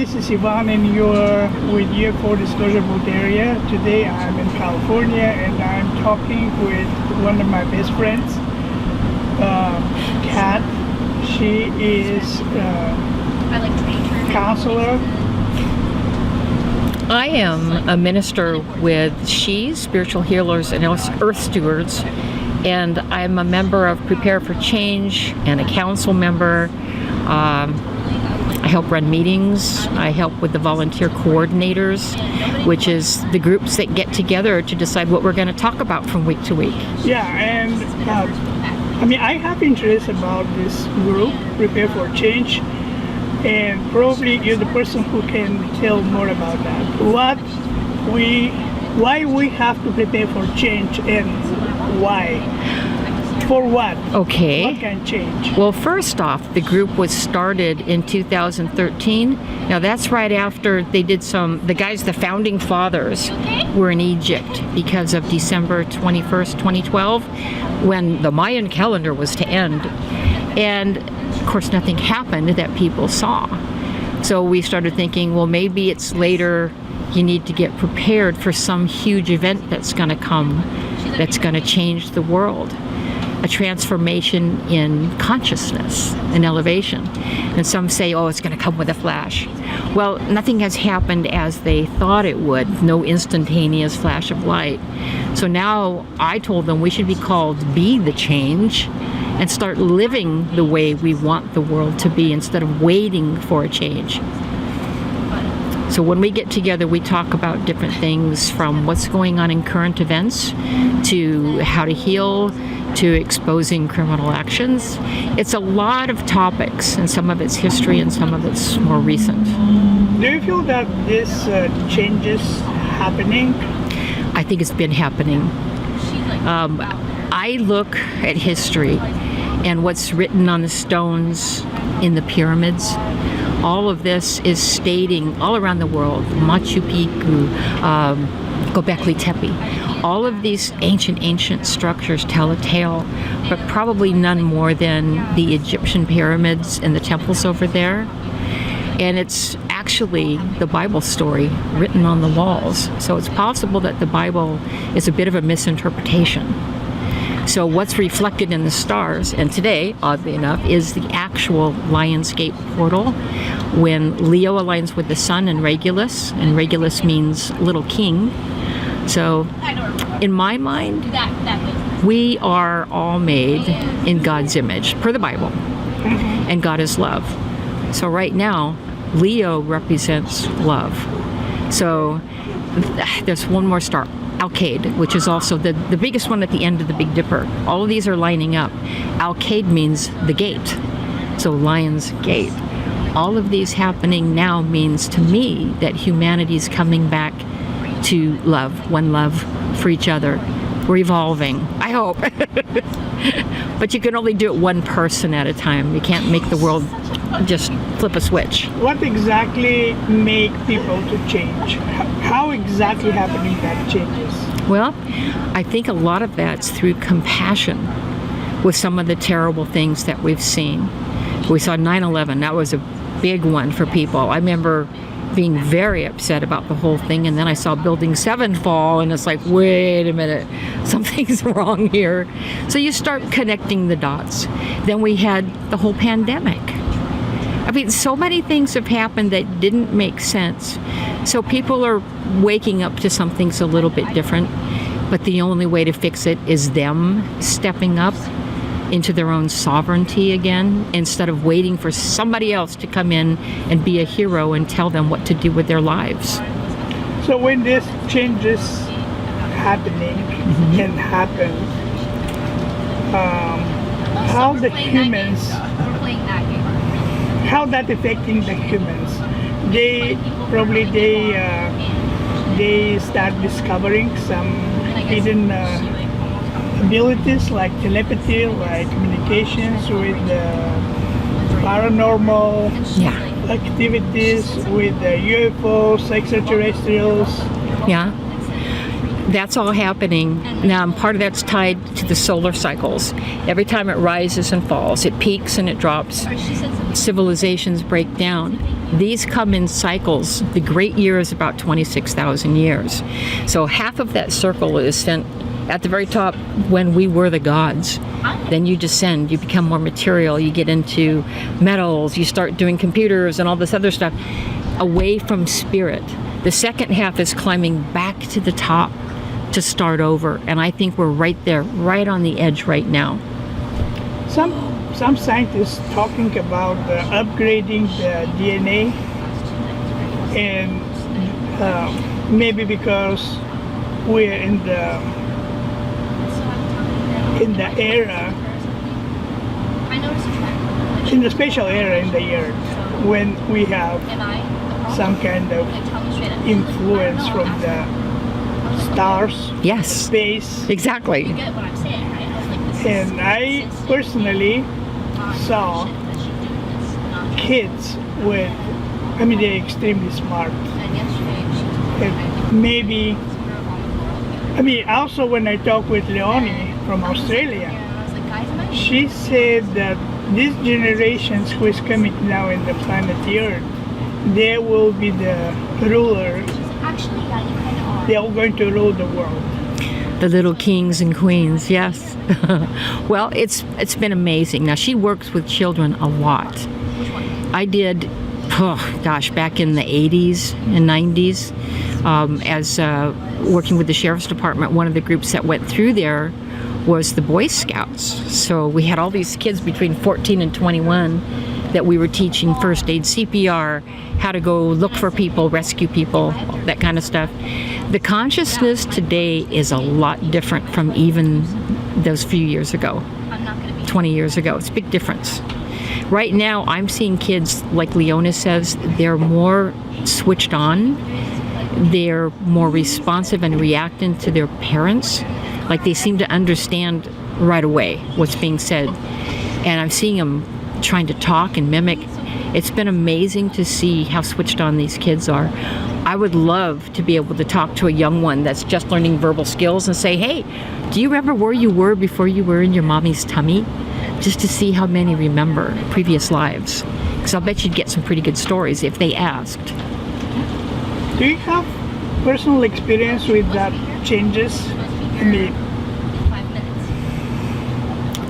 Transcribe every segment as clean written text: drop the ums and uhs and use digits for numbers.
this is Ivan and you're with UFO Disclosure Boat Area. Today I'm in California and I'm talking with one of my best friends, Kat. She is a counselor. I am a minister with She, Spiritual Healers and Earth Stewards, and I'm a member of Prepare for Change and a council member. I help run meetings. I help with the volunteer coordinators, which is the groups that get together to decide what we're going to talk about from week to week. Yeah, and I have interest about this group, Prepare for Change, and probably you're the person who can tell more about that. Why we have to prepare for change and why? For what? Okay. What can change? Well, first off, the group was started in 2013. Now that's right after they did the founding fathers were in Egypt because of December 21st, 2012, when the Mayan calendar was to end. And of course, nothing happened that people saw. So we started thinking, well, maybe it's later. You need to get prepared for some huge event that's going to come, that's going to change the world. A transformation in consciousness and elevation. And some say, oh, it's going to come with a flash. Well, nothing has happened as they thought it would. No instantaneous flash of light. So now I told them we should be called Be the Change and start living the way we want the world to be instead of waiting for a change. So when we get together, we talk about different things from what's going on in current events to how to heal, to exposing criminal actions. It's a lot of topics, and some of it's history and some of it's more recent. Do you feel that this change is happening? I think it's been happening. I look at history and what's written on the stones in the pyramids. All of this is stating all around the world, Machu Picchu, Göbekli Tepe. All of these ancient structures tell a tale, but probably none more than the Egyptian pyramids and the temples over there. And it's actually the Bible story written on the walls. So it's possible that the Bible is a bit of a misinterpretation. So what's reflected in the stars, and today, oddly enough, is the actual Lionsgate portal when Leo aligns with the sun in Regulus, and Regulus means little king. So in my mind, we are all made in God's image, per the Bible, and God is love. So right now, Leo represents love. So there's one more star, Alkaid, which is also the biggest one at the end of the Big Dipper. All of these are lining up. Alkaid means the gate, so Lion's Gate. All of these happening now means to me that humanity is coming back to love, one love for each other. We're evolving, I hope. But you can only do it one person at a time. You can't make the world just flip a switch. What exactly make people to change? How exactly happening that changes? Well, I think a lot of that's through compassion with some of the terrible things that we've seen. We saw 9/11. That was a big one for people. I remember being very upset about the whole thing, and then I saw Building 7 fall, and it's like, wait a minute, something's wrong here. So you start connecting the dots. Then we had the whole pandemic. I mean, so many things have happened that didn't make sense. So people are waking up to something's a little bit different, but the only way to fix it is them stepping up into their own sovereignty again, instead of waiting for somebody else to come in and be a hero and tell them what to do with their lives. So when this changes happening can happen, how the humans, how that affecting the humans? They start discovering some hidden abilities like telepathy, like communications with paranormal activities, with UFOs, extraterrestrials. Yeah, that's all happening. Now, part of that's tied to the solar cycles. Every time it rises and falls, it peaks and it drops. Civilizations break down. these come in cycles. The great year is about 26,000 years. So half of that circle is spent at the very top when we were the gods. Then you descend, you become more material, you get into metals, you start doing computers and all this other stuff, away from spirit. The second half is climbing back to the top to start over. And I think we're right there, right on the edge right now. Some scientists talking about upgrading the DNA, and maybe because we're in the era, in the spatial era in the earth, when we have some kind of influence from the stars, Yes, space. exactly. And I personally saw kids with, they're extremely smart. And maybe, also when I talked with Leonie from Australia, she said that these generations who is coming now in the planet Earth, they will be the ruler. They are going to rule the world. The little kings and queens, yes. Well, it's been amazing. Now, she works with children a lot. I did, back in the 80s and 90s, as working with the Sheriff's Department, one of the groups that went through there was the Boy Scouts. So we had all these kids between 14 and 21 that we were teaching first aid, CPR, how to go look for people, rescue people, that kind of stuff. The consciousness today is a lot different from even those few years ago, 20 years ago. It's a big difference. Right now, I'm seeing kids, like Leona says, they're more switched on. They're more responsive and reacting to their parents. Like they seem to understand right away what's being said. And I'm seeing them trying to talk and mimic. It's been amazing to see how switched on these kids are. I would love to be able to talk to a young one that's just learning verbal skills and say, hey, do you remember where you were before you were in your mommy's tummy? Just to see how many remember previous lives. Because I'll bet you'd get some pretty good stories if they asked. Do you have personal experience with that changes?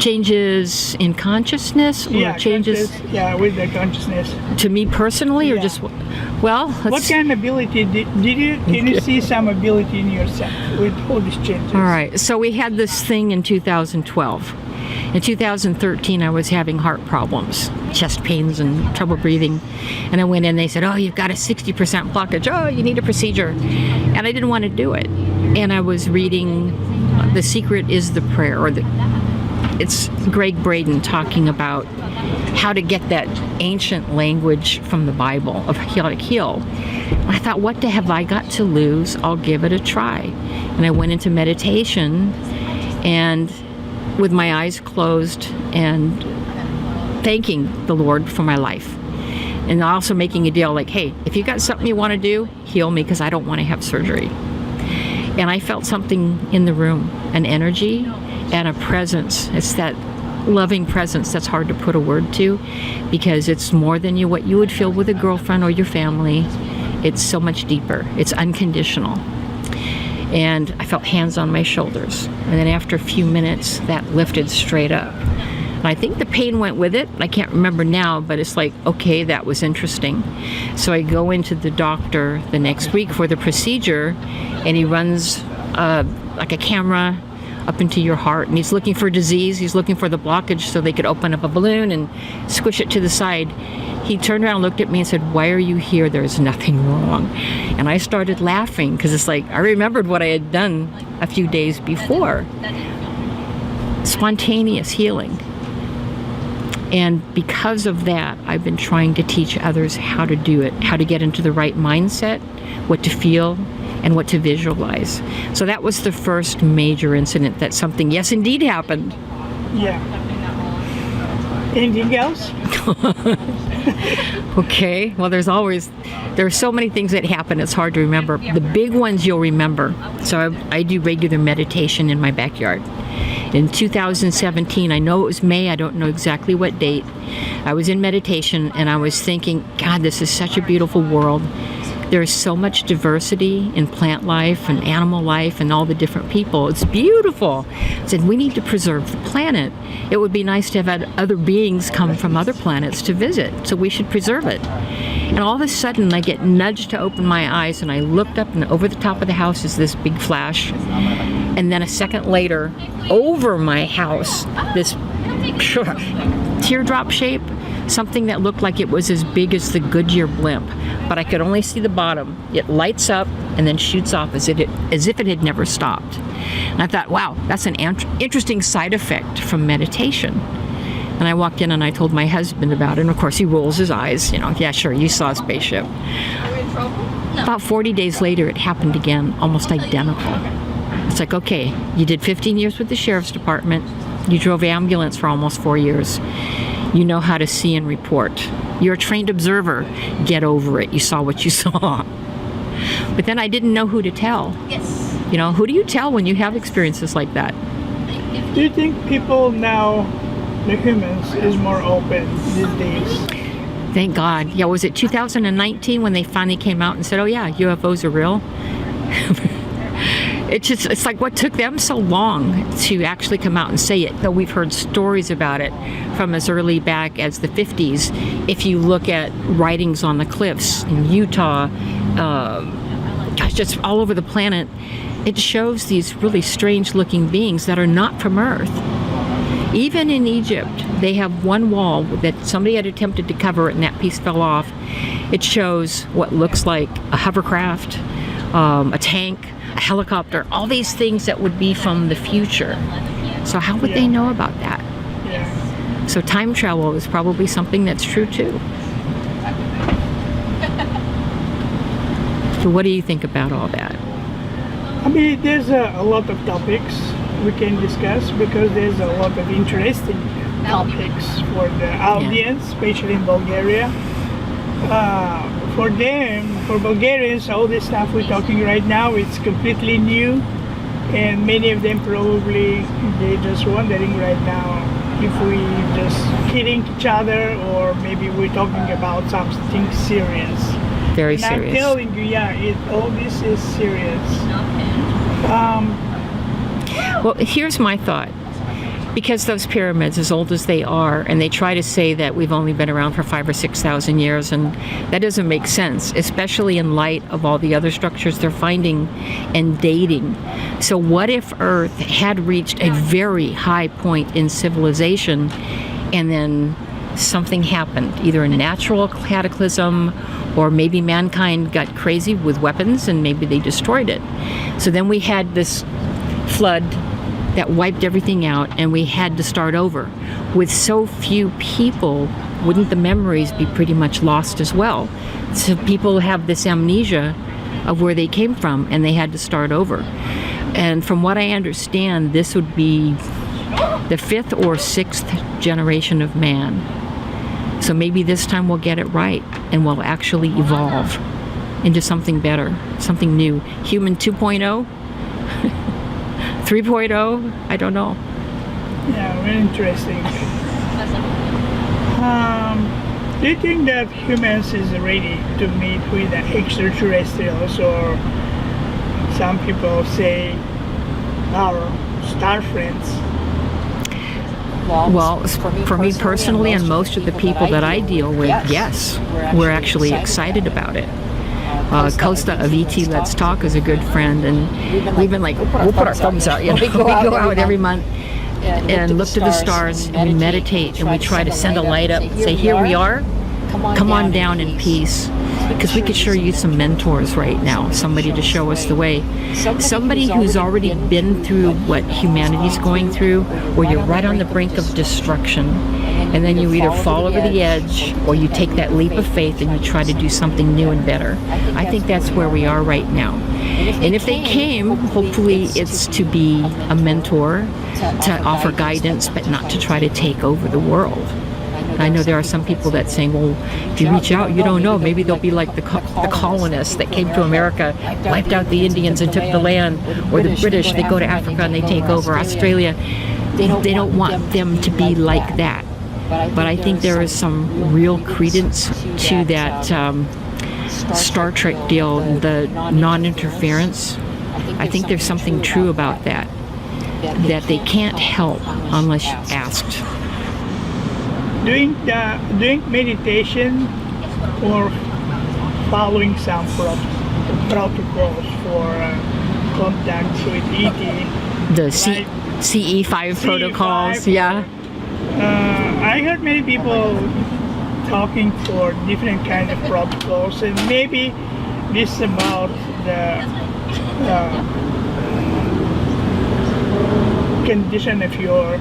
Changes in consciousness or changes with the consciousness to me personally or just what kind of ability can you see some ability in yourself with all these changes? All right, so we had this thing in 2012. In 2013 I was having heart problems, chest pains and trouble breathing, and I went in, they said, oh, you've got a 60% blockage, oh, you need a procedure, and I didn't want to do it. And I was reading The Secret is the Prayer, it's Greg Braden talking about how to get that ancient language from the Bible of how to heal. I thought, what have I got to lose? I'll give it a try. And I went into meditation and with my eyes closed and thanking the Lord for my life. And also making a deal like, hey, if you got something you want to do, heal me because I don't want to have surgery. And I felt something in the room, an energy and a presence. It's that loving presence that's hard to put a word to because it's more than what you would feel with a girlfriend or your family. It's so much deeper. It's unconditional. And I felt hands on my shoulders. And then after a few minutes, that lifted straight up. And I think the pain went with it. I can't remember now, but it's like, okay, that was interesting. So I go into the doctor the next week for the procedure, and he runs like a camera up into your heart, and he's looking for disease. He's looking for the blockage so they could open up a balloon and squish it to the side. He turned around and looked at me and said, why are you here? There's nothing wrong. And I started laughing because it's like I remembered what I had done a few days before. Spontaneous healing. And because of that, I've been trying to teach others how to do it, how to get into the right mindset, what to feel, and what to visualize. So that was the first major incident that something, yes, indeed happened. Yeah. Anything else? Okay. Well, there are so many things that happen, it's hard to remember. The big ones you'll remember. So I do regular meditation in my backyard. In 2017, I know it was May, I don't know exactly what date, I was in meditation and I was thinking, God, this is such a beautiful world. There is so much diversity in plant life and animal life and all the different people. It's beautiful. I said, we need to preserve the planet. It would be nice to have had other beings come from other planets to visit, so we should preserve it. And all of a sudden, I get nudged to open my eyes, and I looked up, and over the top of the house is this big flash. And then a second later, over my house, this teardrop shape, something that looked like it was as big as the Goodyear blimp, but I could only see the bottom. It lights up and then shoots off as if it had never stopped. And I thought, wow, that's an interesting side effect from meditation. And I walked in and I told my husband about it, and of course he rolls his eyes, yeah, sure, you saw a spaceship. About 40 days later, it happened again, almost identical. It's like, okay, you did 15 years with the sheriff's department, you drove ambulance for almost 4 years, you know how to see and report. You're a trained observer. Get over it. You saw what you saw. But then I didn't know who to tell. Yes. Who do you tell when you have experiences like that? Do you think people now, the humans, is more open these days? Thank God. Yeah, was it 2019 when they finally came out and said, oh yeah, UFOs are real? It's like, what took them so long to actually come out and say it, though we've heard stories about it from as early back as the 50s. If you look at writings on the cliffs in Utah, just all over the planet, it shows these really strange looking beings that are not from Earth. Even in Egypt, they have one wall that somebody had attempted to cover it and that piece fell off. It shows what looks like a hovercraft, a tank, a helicopter, all these things that would be from the future. So how would they know about that? Yeah. So time travel is probably something that's true too. So what do you think about all that? I mean, there's a lot of topics we can discuss because there's a lot of interesting topics for the audience, especially in Bulgaria. For them, for Bulgarians, all the stuff we're talking right now, it's completely new, and many of them probably they're just wondering right now if we just kidding each other or maybe we're talking about something serious. Very and serious. I'm telling you, all this is serious. Well, here's my thought. Because those pyramids, as old as they are, and they try to say that we've only been around for 5,000 or 6,000 years, and that doesn't make sense, especially in light of all the other structures they're finding and dating. So what if Earth had reached a very high point in civilization, and then something happened, either a natural cataclysm, or maybe mankind got crazy with weapons and maybe they destroyed it. So then we had this flood that wiped everything out and we had to start over. With so few people, wouldn't the memories be pretty much lost as well? So people have this amnesia of where they came from and they had to start over. And from what I understand, this would be the 5th or 6th generation of man. So maybe this time we'll get it right and we'll actually evolve into something better, something new. Human 2.0? 3.0? I don't know. Yeah, very interesting. Do you think that humans is ready to meet with the extraterrestrials, or some people say our star friends? Well, for me personally and most of the people that I deal with, yes, we're actually excited about it. Costa of ET Let's Talk is a good friend, and we've been like, we'll put our thumbs out, we go out every month and look to the stars and we meditate and we try to send a light up, say, here we are, come on down in peace, because we could sure use some mentors right now, somebody to show us the way, somebody who's already been through what humanity's going through, where you're right on the brink of destruction, and then you either fall over the edge or you take that leap of faith and you try to do something new and better. I think that's where we are right now. And if they came, hopefully it's to be a mentor, to offer guidance, but not to try to take over the world. I know there are some people that saying, well, if you reach out, you don't know, maybe they'll be like the colonists that came to America, wiped out the Indians and took the land, or the British, they go to Africa and they take over Australia. they don't want them to be like that. But I think there is some real credence to that Star Trek deal, the non-interference. I think there's something true about that they can't help unless asked. Doing meditation or following some protocols for contacts with ET. The CE5 protocols, yeah. I heard many people talking for different kind of protocols, and maybe this is about the condition of your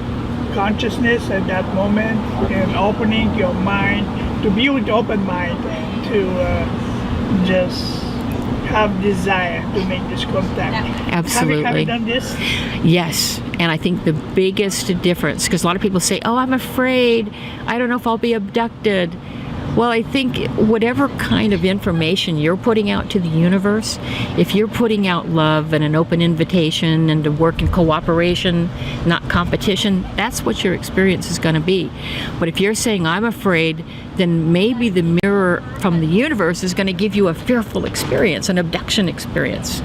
consciousness at that moment, and opening your mind to be with open mind, to just have desire to make this contact. Absolutely. Have you done this? Yes, and I think the biggest difference, because a lot of people say, oh, I'm afraid, I don't know if I'll be abducted. Well, I think whatever kind of information you're putting out to the universe, if you're putting out love and an open invitation and to work in cooperation, not competition, that's what your experience is going to be. But if you're saying, I'm afraid, then maybe the mirror from the universe is going to give you a fearful experience, an abduction experience.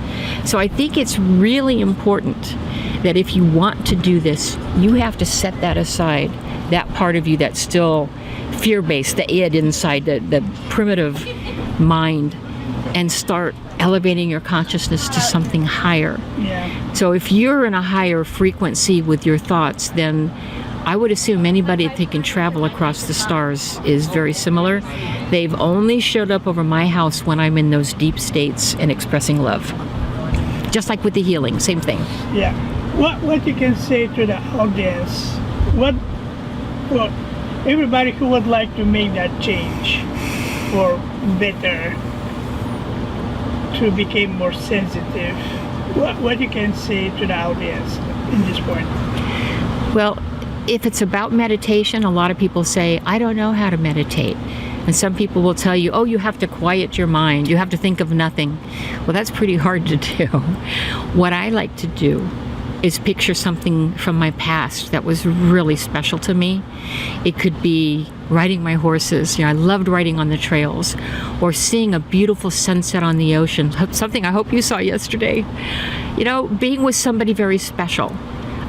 So I think it's really important that if you want to do this, you have to set that aside, that part of you that's still fear-based, the id inside, the primitive mind, and start elevating your consciousness to something higher. Yeah. So if you're in a higher frequency with your thoughts, then I would assume anybody that can travel across the stars is very similar. They've only showed up over my house when I'm in those deep states and expressing love. Just like with the healing, same thing. Yeah. What you can say to the audience? Well, everybody who would like to make that change for better, to become more sensitive, what you can say to the audience in this point? Well, if it's about meditation, a lot of people say, I don't know how to meditate. And some people will tell you, oh, you have to quiet your mind. You have to think of nothing. Well, that's pretty hard to do. What I like to do is picture something from my past that was really special to me. It could be riding my horses. I loved riding on the trails, or seeing a beautiful sunset on the ocean, something I hope you saw yesterday. Being with somebody very special,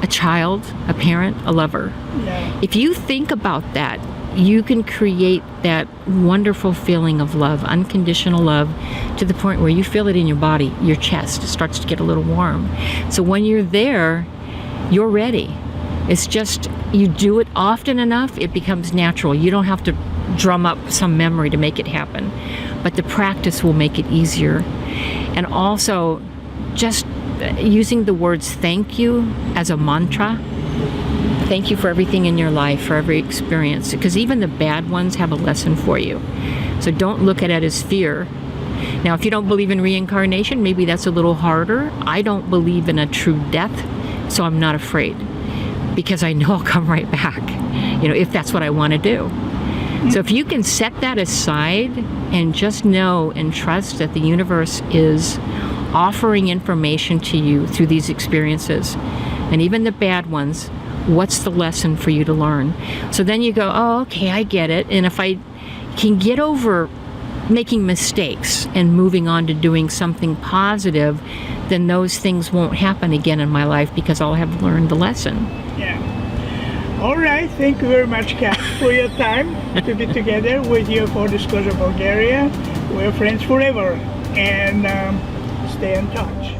a child, a parent, a lover. Yeah. If you think about that, you can create that wonderful feeling of love, unconditional love, to the point where you feel it in your body, your chest. It starts to get a little warm. So when you're there, you're ready. It's just, you do it often enough, it becomes natural. You don't have to drum up some memory to make it happen. But the practice will make it easier. And also, just using the words thank you as a mantra. Thank you for everything in your life, for every experience, because even the bad ones have a lesson for you. So don't look at it as fear. Now, if you don't believe in reincarnation, maybe that's a little harder. I don't believe in a true death, so I'm not afraid, because I know I'll come right back, if that's what I want to do. So if you can set that aside and just know and trust that the universe is offering information to you through these experiences, and even the bad ones, what's the lesson for you to learn? So then you go, oh, okay, I get it. And if I can get over making mistakes and moving on to doing something positive, then those things won't happen again in my life, because I'll have learned the lesson. Yeah. All right. Thank you very much, Kat, for your time to be together with you for Disclosure Bulgaria. We're friends forever, and stay in touch.